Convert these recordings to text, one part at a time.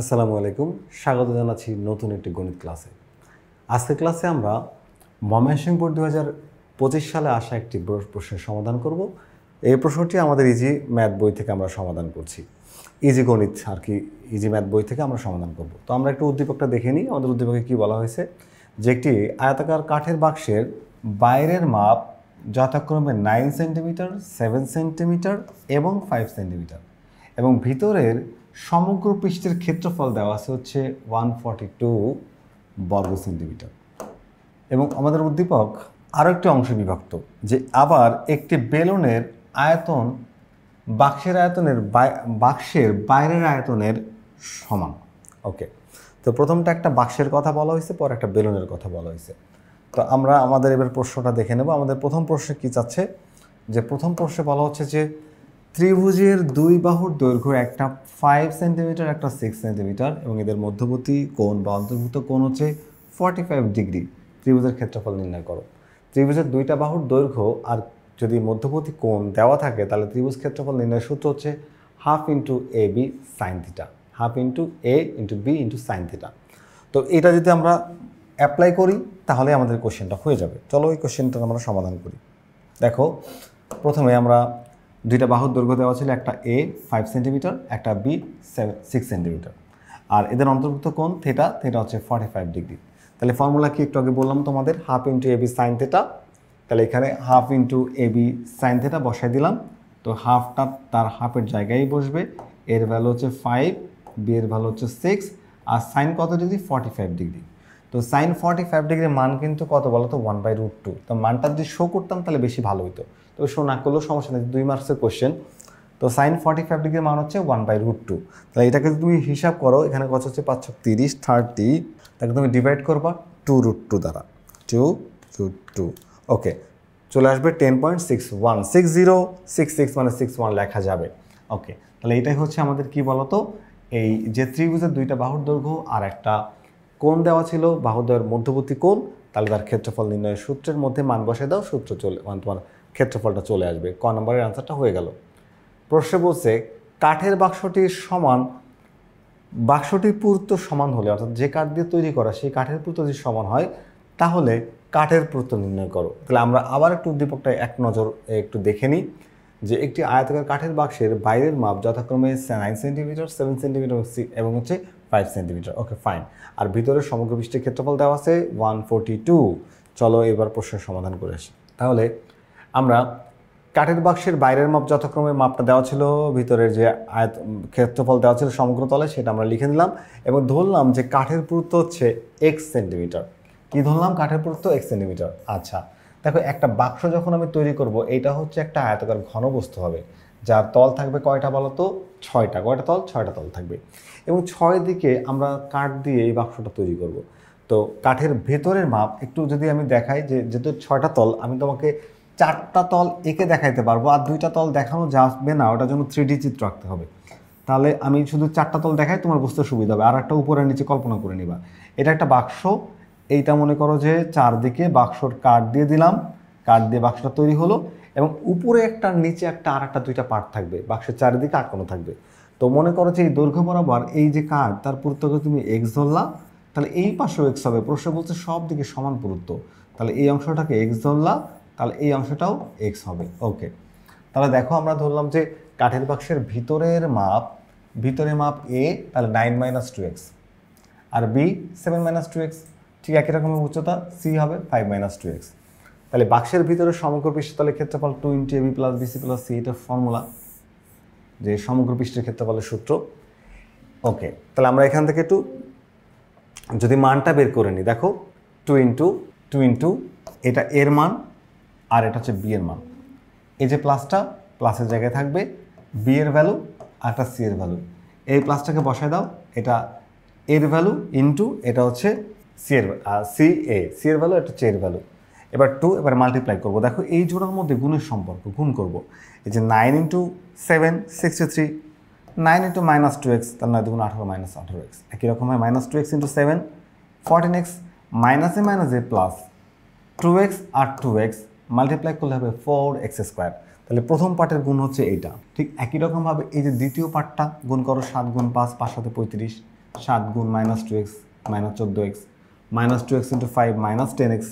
আসসালামু আলাইকুম, স্বাগত জানাচ্ছি নতুন একটি গণিত ক্লাসে। আজকের ক্লাসে আমরা ময়মনসিংহ বোর্ড 2025 সালে আসা একটি প্রশ্নের সমাধান করব। এই প্রশ্নটি আমাদের ইজি ম্যাথ বই থেকে আমরা সমাধান করছি। ইজি গণিত আর কি, ইজি ম্যাথ বই থেকে আমরা সমাধান করব। তো আমরা একটু উদ্দীপকটা দেখে নিই। আমাদের উদ্দীপকে কী বলা হয়েছে, যে একটি আয়তাকার কাঠের বাক্সের বাইরের মাপ যথাক্রমে 9 সেন্টিমিটার, 7 সেন্টিমিটার এবং 5 সেন্টিমিটার এবং ভিতরের সমগ্র পৃষ্ঠের ক্ষেত্রফল দেওয়া আছে হচ্ছে 142 বর্গ সেন্টিমিটার। এবং আমাদের উদ্দীপক আরও একটি অংশ বিভক্ত, যে আবার একটি বেলুনের আয়তন বাক্সের বাইরের আয়তনের সমান। ওকে, তো প্রথমটা একটা বাক্সের কথা বলা হয়েছে, পর একটা বেলুনের কথা বলা হয়েছে। তো আমরা আমাদের এবার প্রশ্নটা দেখে নেব। আমাদের প্রথম প্রশ্নে কী চাচ্ছে, যে প্রথম প্রশ্নে বলা হচ্ছে যে ত্রিভুজের দুই বাহুর দৈর্ঘ্য একটা 5 সেন্টিমিটার, একটা 6 সেন্টিমিটার এবং এদের মধ্যবর্তী কোণ বা অন্তর্ভুক্ত কোণ হচ্ছে 45 ডিগ্রি। ত্রিভুজের ক্ষেত্রফল নির্ণয় করো। ত্রিভুজের দুইটা বাহুর দৈর্ঘ্য আর যদি মধ্যবর্তী কোণ দেওয়া থাকে, তাহলে ত্রিভুজ ক্ষেত্রফল নির্ণয়ের সূত্র হচ্ছে half into A B sine theta, half into A into B into sine theta. তো এটা যদি আমরা অ্যাপ্লাই করি তাহলে আমাদের কোশ্চেনটা হয়ে যাবে। চলো এই কোশ্চেনটা আমরা সমাধান করি। দেখো, প্রথমে আমরা দুইটা বাহুর দৈর্ঘ্য দেওয়া ছিল, একটা এ 5 সেন্টিমিটার, একটা বি 6 সেন্টিমিটার, আর এদের অন্তর্ভুক্ত কোণ থিটা হচ্ছে 45 ডিগ্রি। তাহলে ফর্মুলা কি একটু আগে বললাম তোমাদের, half into A B sine theta. তাহলে এখানে half into A B sine theta বসাই দিলাম। তো হাফটা তার হাফের জায়গায় বসবে। এর ভ্যালু হচ্ছে 5, বি এর ভ্যালু হচ্ছে 6, আর সাইন কত ডিগ্রি? 45 ডিগ্রি। তো সাইন 45 ডিগ্রির মান কিন্তু কত বলো তো? 1/√2। তো মানটা যদি শো করতাম তাহলে বেশি ভালো হতো। তো শো না করলেও সমস্যা নেই, 2 মার্কসের কোশ্চেন। তো সাইন 45 ডিগ্রির মান হচ্ছে 1/√2। তাহলে এটাকে যদি তুমি হিসাব করো, এখানে কত হচ্ছে 5 30 30, তাকে তুমি ডিভাইড করবা 2√2 দ্বারা, 2√2। ওকে, চলে আসবে 10.61, 6066 মানে 61 লেখা যাবে। ওকে, তাহলে এটাই হচ্ছে আমাদের কি বলতো, এই যে ত্রিভুজের দুইটা বাহুর দৈর্ঘ্য আর একটা কোণ দেওয়া ছিল, বাহুদ্বয়ের মধ্যবর্তী কোণ, তাহলে তার ক্ষেত্রফল নির্ণয়ের সূত্রের মধ্যে মান বসে দাও, সূত্র তোমার ক্ষেত্রফলটা চলে আসবে। ক নম্বরের আনসারটা হয়ে গেল। প্রশ্নে বলছে কাঠের বাক্সটির পুরুত্ব সমান হলে, অর্থাৎ যে কাঠ দিয়ে তৈরি করা সেই কাঠের পুরুত্ব যদি সমান হয় তাহলে কাঠের পুরুত্ব নির্ণয় করো। তাহলে আমরা আবার একটু উদ্দীপকটা এক নজর একটু দেখে নিই, যে একটি আয়তাকার কাঠের বাক্সের বাইরের মাপ যথাক্রমে 9 সেন্টিমিটার, 7 সেন্টিমিটার এবং হচ্ছে 5 সেন্টিমিটার। ওকে, ফাইন। আর ভিতরের সমগ্র পৃষ্ঠের ক্ষেত্রফল দেওয়া আছে 142। চলো এবার প্রশ্নের সমাধান করে আসি। তাহলে আমরা কাঠের বাক্সের বাইরের মাপ যথাক্রমে মাপটা দেওয়া ছিল, ভিতরের যে ক্ষেত্রফল দেওয়া ছিল সমগ্র তলে, সেটা আমরা লিখে নিলাম এবং ধরলাম যে কাঠের পুরুত্ব হচ্ছে x সেন্টিমিটার। কি ধরলাম? কাঠের পুরুত্ব x সেন্টিমিটার। আচ্ছা, দেখো, একটা বাক্স যখন আমি তৈরি করব, এটা হচ্ছে একটা আয়তাকার ঘনবস্তু হবে, যার তল থাকবে কয়টা বলো তো? 6টা। কয়টা তল? 6টা তল থাকবে। এবং 6 দিকে আমরা কাঠ দিয়ে এই বাক্সটা তৈরি করব। তো কাঠের ভেতরের মাপ একটু যদি আমি দেখাই, যে যেহেতু 6টা তল, আমি তোমাকে 4টা তল এঁকে দেখাইতে পারবো, আর 2টা তল দেখানো যাবে না, ওটার জন্য 3D চিত্র আঁকতে হবে। তাহলে আমি শুধু 4টা তল দেখাই, তোমার বুঝতে সুবিধা হবে। আর একটা উপরে নিচে কল্পনা করে নিবা। এটা একটা বাক্স। এইটা মনে করো যে চারদিকে বাক্সর কাঠ দিয়ে দিলাম, কাঠ দিয়ে বাক্সটা তৈরি হলো, এবং উপরে একটা নিচে একটা আর একটা 2টা পার্ট থাকবে, বাক্সের চারিদিকে আটকানো থাকবে। তো মনে করো যে এই দৈর্ঘ্য বরাবর এই যে কাঠ, তার পুরুত্বকে তুমি এক্স ধরলা, তাহলে এই পাশেও এক্স হবে। প্রশ্ন বলছে সব দিকে সমান পুরুত্ব, তাহলে এই অংশটাকে এক্স ধরলা, তাহলে এই অংশটাও এক্স হবে। ওকে, তাহলে দেখো, আমরা ধরলাম যে কাঠের বাক্সের ভিতরের মাপ এ, তাহলে 9 - 2x, আর বি 7 - 2x, ঠিক একই রকমের উচ্চতা সি হবে 5 - 2x। তাহলে বাক্সের ভিতরে সমগ্র পৃষ্ঠতলের ক্ষেত্রফল 2 × ab + bc + c, এটা ফর্মুলা, যে সমগ্র পৃষ্ঠের ক্ষেত্রফলের সূত্র। ওকে, তাহলে আমরা এখান থেকে একটু যদি মানটা বের করে নিই, দেখো 2 × এটা এর মান, আর এটা হচ্ছে বি এর মান। এই যে প্লাসটা, প্লাসের জায়গায় থাকবে বি এর ভ্যালু আর একটা সি এর ভ্যালু। এই প্লাসটাকে বসায় দাও, এটা এর ভ্যালু ইন্টু এটা হচ্ছে সি এর ভ্যালু, এটা হচ্ছে এর ভ্যালু। এবার 2, এবার মাল্টিপ্লাই করবো। দেখো, এই জোড়ার মধ্যে গুণের সম্পর্ক, গুণ করব। এই যে 9 × 7 63, 9 × -2x, তার 9 × 18 - 18x। একই রকম হয় -2x × 7 14x, মাইনাসে মাইনাসে প্লাস 2x আর 2x মাল্টিপ্লাই করলে হবে 4x²। তাহলে প্রথম পার্টের গুণ হচ্ছে এইটা। ঠিক একই রকমভাবে এই যে দ্বিতীয় পার্টটা গুণ করো, 7 × 5 5 × 35, 7 গুণ -2x -14x -2x × 5 -10x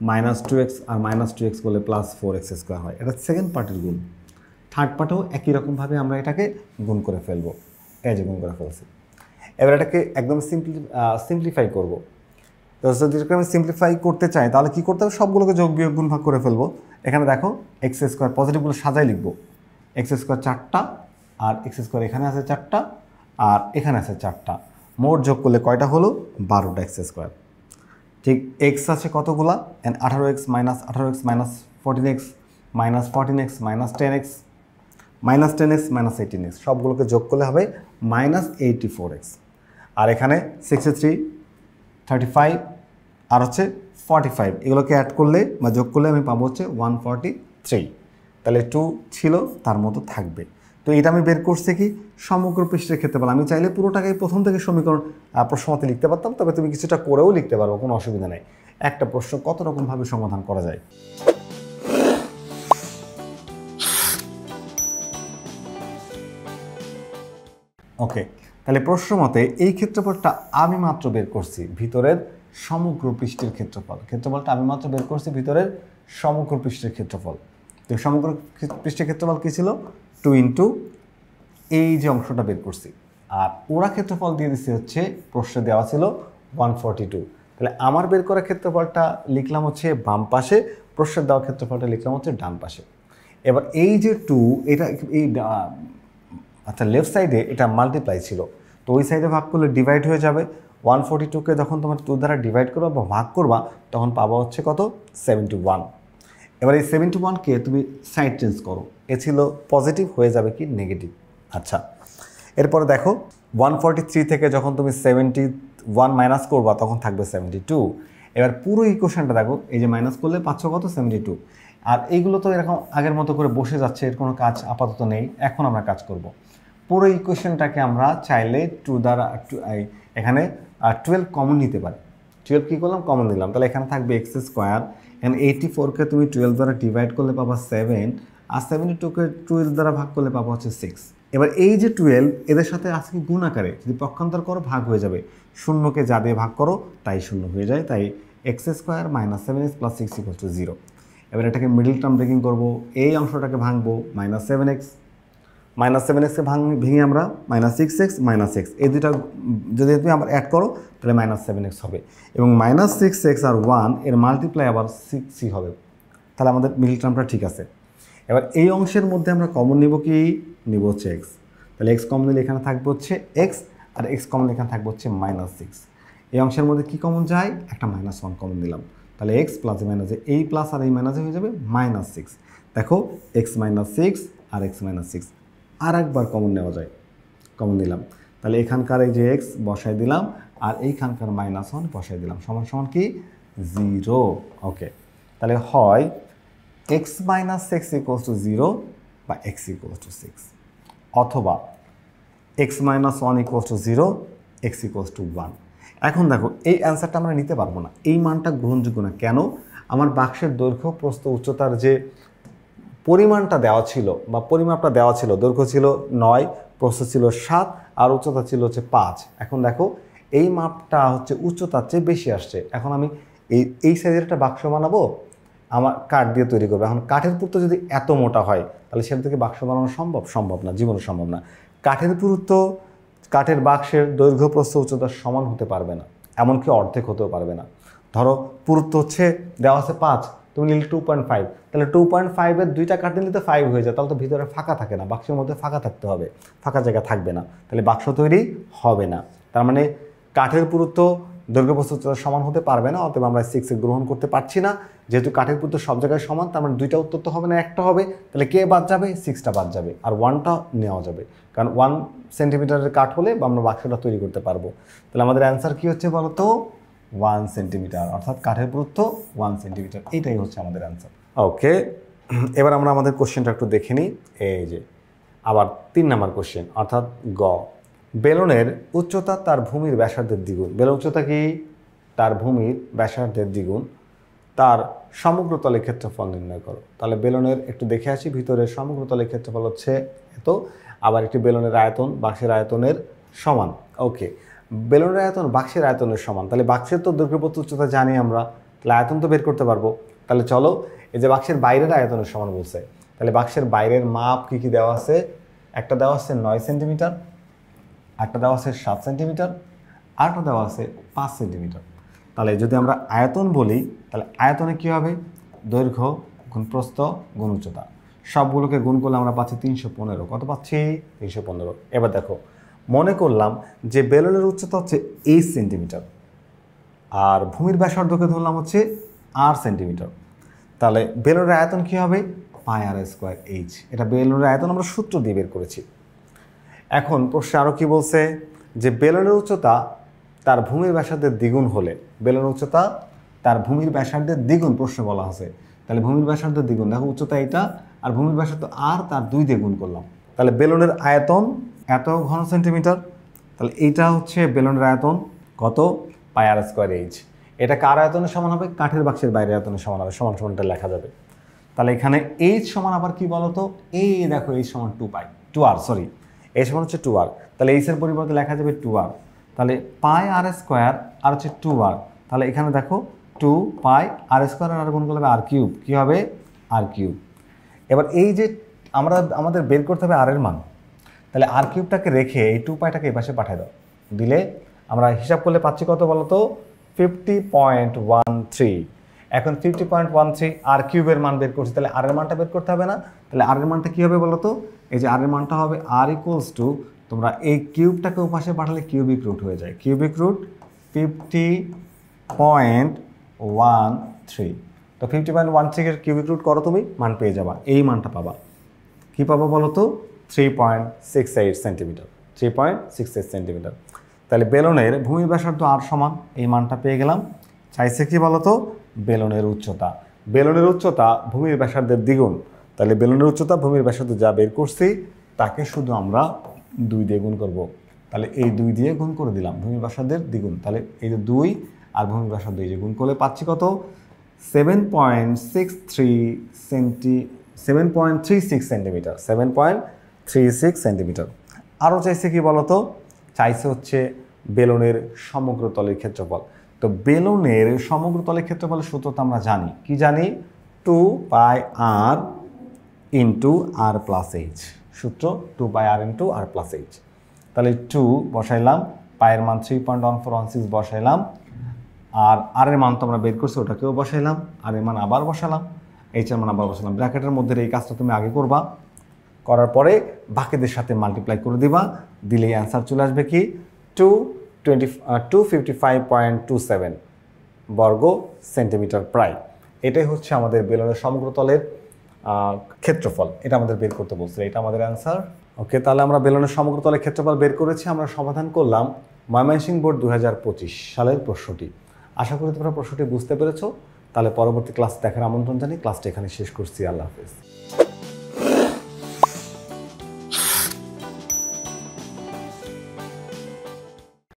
-2x আর -2x করলে +4x² হয়। এটা সেকেন্ড পার্টের গুণ। থার্ড পার্টেও একই রকমভাবে আমরা এটাকে গুণ করে ফেলবো। এই যে গুণ করে ফেলছি। এবার এটাকে একদম সিম্পলিফাই করব। তো যদি এটাকে আমি সিম্পলিফাই করতে চাই তাহলে কী করতে হবে, সবগুলোকে যোগ বিয়োগ গুণ ভাগ করে ফেলবো। এখানে দেখো x² পজিটিভগুলো সাজাই লিখবো। x² 4টা আর x² এখানে আছে 4টা আর এখানে আছে 4টা, মোট যোগ করলে কয়টা হলো 12টা x²। ঠিক x আছে কতগুলা, 18x -18x -14x -14x -10x -10x -18x, সবগুলোকে যোগ করলে হবে -84x। আর এখানে 63 35 আর হচ্ছে 45, এগুলোকে অ্যাড করলে বা যোগ করলে আমি পাবো হচ্ছে 143। তাহলে 2 ছিল তার মতো থাকবে। তো এটা আমি বের করছি কি সমগ্র পৃষ্ঠের ক্ষেত্রফল। আমি চাইলে পুরোটাকে প্রথম থেকে সমীকরণ প্রশ্নমতে লিখতে পারতাম, তবে তুমি কিছুটা করেও লিখতে পারো, কোনো অসুবিধা নেই। একটা প্রশ্ন কত রকমভাবে সমাধান করা যায়। ওকে, তাহলে প্রশ্ন মতে এই ক্ষেত্রফলটা আমি মাত্র বের করছি ভিতরের সমগ্র পৃষ্ঠের ক্ষেত্রফল। ক্ষেত্রফলটা আমি মাত্র বের করছি ভিতরের সমগ্র পৃষ্ঠের ক্ষেত্রফল। তো সমগ্র পৃষ্ঠের ক্ষেত্রফল কী ছিল, 2 × এই যে অংশটা বের করছি। আর ওরা ক্ষেত্রফল দিয়ে দিচ্ছে হচ্ছে প্রশ্নে দেওয়া ছিল 142। তাহলে আমার বের করা ক্ষেত্রফলটা লিখলাম হচ্ছে বাম পাশে, প্রশ্নের দেওয়া ক্ষেত্রফলটা লিখলাম হচ্ছে ডান পাশে। এবার এই যে 2 এটা এই আচ্ছা লেফট সাইডে এটা মাল্টিপ্লাই ছিল, তো ওই সাইডে ভাগ করলে ডিভাইড হয়ে যাবে। 142কে যখন তোমার 2 দ্বারা ডিভাইড করবা বা ভাগ করবা তখন পাবা হচ্ছে কত, 71। এবার এই 71কে তুমি সাইড চেঞ্জ করো, এ ছিল পজিটিভ হয়ে যাবে কি নেগেটিভ। আচ্ছা, এরপরে দেখো 143 থেকে যখন তুমি 71 মাইনাস করবা তখন থাকবে 72। এবার পুরো ইকুয়েশনটা দেখো, এই যে মাইনাস করলে পাচ্ছ কত, 72। আর এইগুলো তো এরকম আগের মতো করে বসে যাচ্ছে, এর কোনো কাজ আপাতত নেই। এখন আমরা কাজ করব, পুরো ইকুয়েশনটাকে আমরা চাইলে 2 দ্বারা এখানে 12 কমন নিতে পারি। 12 কী করলাম, কমন নিলাম। তাহলে এখানে থাকবে x², এন্ড 84কে তুমি 12 দ্বারা ডিভাইড করলে পাবা 7, আর 72কে 12 দ্বারা ভাগ করলে পাবা হচ্ছে 6। এবার এই যে 12 এদের সাথে আজকে গুণ আকারে যদি পক্ষান্তর করো ভাগ হয়ে যাবে, শূন্যকে যা দিয়ে ভাগ করো তাই শূন্য হয়ে যায়। তাই x² -7x + 6 = 0। এবার এটাকে মিডল টার্ম ব্রেকিং করবো, এই অংশটাকে ভাঙবো, -7x -7xকে ভেঙে আমরা -6x -x, এই দুটা যদি তুমি আবার অ্যাড করো তাহলে -7x হবে, এবং -6x আর 1 এর মাল্টিপ্লাই আবার 6 হবে। তাহলে আমাদের মিডল টার্মটা ঠিক আছে। এবার এই অংশের মধ্যে আমরা কমন নিব কি, নিব হচ্ছে x। তাহলে x কমন নিলে এখানে থাকবে হচ্ছে x, আর x কমন এখানে থাকবে হচ্ছে -6। এই অংশের মধ্যে কি কমন যায়, একটা -1 কমন নিলাম। তাহলে x প্লাস মাইনাসে এই প্লাস আর এই মাইনাসে হয়ে যাবে -6। দেখো x -6 আর x -6 আর একবার কমন নেওয়া যায়, কমন নিলাম। তাহলে এখানকার এই যে x বসাই দিলাম আর এইখানকার -1 বসাই দিলাম, সমান সমান কি 0। ওকে, তাহলে হয় x - x = 0 বা x = 6, অথবা x - 1 = 0, x = 1। এখন দেখো এই অ্যান্সারটা আমরা নিতে পারবো না, এই মানটা গ্রহণযোগ্য না। কেন, আমার বাক্সের দৈর্ঘ্য প্রস্থ উচ্চতার যে পরিমাণটা দেওয়া ছিল বা পরিমাপটা দেওয়া ছিল, দৈর্ঘ্য ছিল 9, প্রস্থ ছিল 7 আর উচ্চতা ছিল হচ্ছে 5। এখন দেখো এই মাপটা হচ্ছে উচ্চতার চেয়ে বেশি আসছে। এখন আমি এই সাইজের একটা বাক্স বানাবো, আমার কাঠ দিয়ে তৈরি করবো। এখন কাঠের পুরুত্ব যদি এত মোটা হয় তাহলে সেটা থেকে বাক্স বানানো সম্ভব না, জীবনে সম্ভব না। কাঠের পুরুত্ব কাঠের বাক্সের দৈর্ঘ্য প্রস্থ উচ্চতার সমান হতে পারবে না, এমনকি অর্ধেক হতেও পারবে না। ধরো পুরুত্ব হচ্ছে দেওয়া আছে 5, তুমি নিলে 2.5, তাহলে 2.5-এর 2টা কাঠ নিলে তো 5 হয়ে যায়, তাহলে তো ভিতরে ফাঁকা থাকে না, বাক্সের মধ্যে ফাঁকা থাকতে হবে, ফাঁকা জায়গা থাকবে না, তাহলে বাক্স তৈরি হবে না। তার মানে কাঠের পুরুত্ব দৈর্ঘ্য প্রস্থ উচ্চতার সমান হতে পারবে না, অতএব আমরা 6 গ্রহণ করতে পারছি না। যেহেতু কাঠের পুরুত্ব সব জায়গায় সমান, তার মানে 2টা উত্তর তো হবে না, একটা হবে। তাহলে কে বাদ যাবে, 6টা বাদ যাবে, আর 1টা নেওয়া যাবে, কারণ 1 সেন্টিমিটারের কাঠ হলে আমরা বাক্সটা তৈরি করতে পারবো। তাহলে আমাদের অ্যান্সার কী হচ্ছে বলো তো, 1 সেন্টিমিটার, অর্থাৎ কাঠের পুরুত্ব 1 সেন্টিমিটার, এইটাই হচ্ছে আমাদের অ্যান্সার। ওকে, এবার আমরা আমাদের কোশ্চেনটা একটু দেখে নিই। এই যে আবার 3 নম্বর কোশ্চেন, অর্থাৎ গ, বেলুনের উচ্চতা তার ভূমির ব্যাসার্ধের দ্বিগুণ। বেলুন উচ্চতা কি, তার ভূমির ব্যাসার্ধের দ্বিগুণ, তার সমগ্র তলের ক্ষেত্রফল নির্ণয় করো। তাহলে বেলুনের একটু দেখে আসি, ভিতরের সমগ্র তলের ক্ষেত্রফল হচ্ছে এত, আবার একটি বেলুনের আয়তন বাক্সের আয়তনের সমান। ওকে, বেলুনের আয়তন বাক্সের আয়তনের সমান, তাহলে বাক্সের তো দৈর্ঘ্য প্রস্থ উচ্চতা জানি আমরা, তাহলে আয়তন তো বের করতে পারবো। তাহলে চলো, এই যে বাক্সের বাইরের আয়তনের সমান বলছে, তাহলে বাক্সের বাইরের মাপ কী কী দেওয়া আছে? একটা দেওয়া আছে 9 সেন্টিমিটার, একটা দেওয়া আছে 7 সেন্টিমিটার, আরেকটা দেওয়া আছে 5 সেন্টিমিটার। তাহলে যদি আমরা আয়তন বলি, তাহলে আয়তনে কী হবে? দৈর্ঘ্য গুণ প্রস্থ গুণ উচ্চতা, সবগুলোকে গুণ করলে আমরা পাচ্ছি 315। কত পাচ্ছি? 315। এবার দেখো, মনে করলাম যে বেলুনের উচ্চতা হচ্ছে 8 সেন্টিমিটার আর ভূমির ব্যাসার্ধকে ধরলাম হচ্ছে 8 সেন্টিমিটার। তাহলে বেলুনের আয়তন কী হবে? পাই আর স্কোয়ার এইচ। এটা বেলুনের আয়তন আমরা সূত্র দিয়ে বের করেছি। এখন প্রশ্নে আরও কী বলছে? যে বেলুনের উচ্চতা তার ভূমির ব্যাসার্ধের দ্বিগুণ হলে, বেলুনের উচ্চতা তার ভূমির ব্যাসার্ধের দ্বিগুণ প্রশ্নে বলা আছে। তাহলে ভূমির ব্যাসার্ধের দ্বিগুণ, দেখো উচ্চতা এটা আর ভূমির ব্যাসার্ধ আর তার 2 দিয়ে গুণ করলাম। তাহলে বেলুনের আয়তন এত ঘন সেন্টিমিটার, তাহলে এইটা হচ্ছে বেলুনের আয়তন কত? পাই আর স্কোয়ার এইচ। এটা কার আয়তনের সমান হবে? কাঠের বাক্সের বাইরের আয়তনের সমান হবে, সমান সমানটা লেখা যাবে। তাহলে এখানে এইচ সমান আবার কি বলতো? এই দেখো এইচ সমান 2r, সরি এইচ সমান হচ্ছে 2r, তাহলে এইচের পরিবর্তে লেখা যাবে 2r। তাহলে পাই আর স্কোয়ার আর হচ্ছে 2r, তাহলে এখানে দেখো 2 পাই আর স্কোয়ার আর গুণ করলে আর কিউব, কী হবে? আর কিউব। এবার এই যে আমাদের বের করতে হবে আর এর মান, তাহলে আর কিউবটাকে রেখে এই 2 পাইটাকে এই পাশে পাঠিয়ে দাও, দিলে আমরা হিসাব করলে পাচ্ছি কত বলতো? 50.13। এখন 50.13 আর কিউবের মান বের করছি, তাহলে আর এর মানটা বের করতে হবে না? তাহলে আর এর মানটা কী হবে বলতো? এই যে আর এর মানটা হবে আর ইকুয়ালস টু, তোমরা এই কিউবটাকে ওপাশে পাঠালে কিউবিক রুট হয়ে যায়, কিউবিক রুট 50.13। তো 50.13 এর কিউবিক রুট করো, তুমি মান পেয়ে যাবা, এই মানটা পাবা। কী পাবো বলো তো? 3.68 সেন্টিমিটার, 3.68 সেন্টিমিটার। তাহলে বেলুনের ভূমির ব্যাসার্ধ আর সমান, এই মানটা পেয়ে গেলাম। চাইছে কি বলতো? বেলুনের উচ্চতা, বেলুনের উচ্চতা ভূমির ব্যাসার্ধের দ্বিগুণ। তাহলে বেলুনের উচ্চতা ভূমির ব্যাসার্ধ যা বের করছি তাকে শুধু আমরা 2 দিয়ে গুণ করব। তাহলে এই 2 দিয়ে গুণ করে দিলাম, ভূমির ব্যাসার্ধের দ্বিগুণ। তাহলে এই যে 2 আর ভূমির ব্যাসার্ধ এই যে গুণ করলে পাচ্ছি কত? 7.36 সেন্টিমিটার, 7.36 সেন্টিমিটার। আরও চাইছে কি বলতো? চাইছে হচ্ছে বেলুনের সমগ্র তলের ক্ষেত্রফল। তো বেলুনের সমগ্র তলের ক্ষেত্রফলের সূত্র তো আমরা জানি, কি জানি? 2 পাই আর ইন্টু আর প্লাস এইচ, সূত্র 2 পাই আর ইন্টু আর প্লাস এইচ। তাহলে 2 বসাইলাম, পায়ের মান 3.1416 বসাইলাম, আর এর মান তো আমরা বের করছি ওটাকেও বসাইলাম, আর এর মান আবার বসালাম, এইচ এর মান আবার বসালাম। ব্র্যাকেটের মধ্যে এই কাজটা তুমি আগে করবা, করার পরে বাকিদের সাথে মাল্টিপ্লাই করে দিবা, দিলেই অ্যান্সার চলে আসবে কি? 255.27 বর্গ সেন্টিমিটার প্রায়। এটাই হচ্ছে আমাদের বেলুনের সমগ্র তলের ক্ষেত্রফল, এটা আমাদের বের করতে বলছিল, এটা আমাদের অ্যান্সার। ওকে, তাহলে আমরা বেলুনের সমগ্র তলের ক্ষেত্রফল বের করেছি, আমরা সমাধান করলাম ময়মনসিংহ বোর্ড 2025 সালের প্রশ্নটি। আশা করি তোমরা প্রশ্নটি বুঝতে পেরেছো। তাহলে পরবর্তী ক্লাস দেখার আমন্ত্রণ জানিয়ে ক্লাসটা এখানে শেষ করছি। আল্লাহ হাফেজ।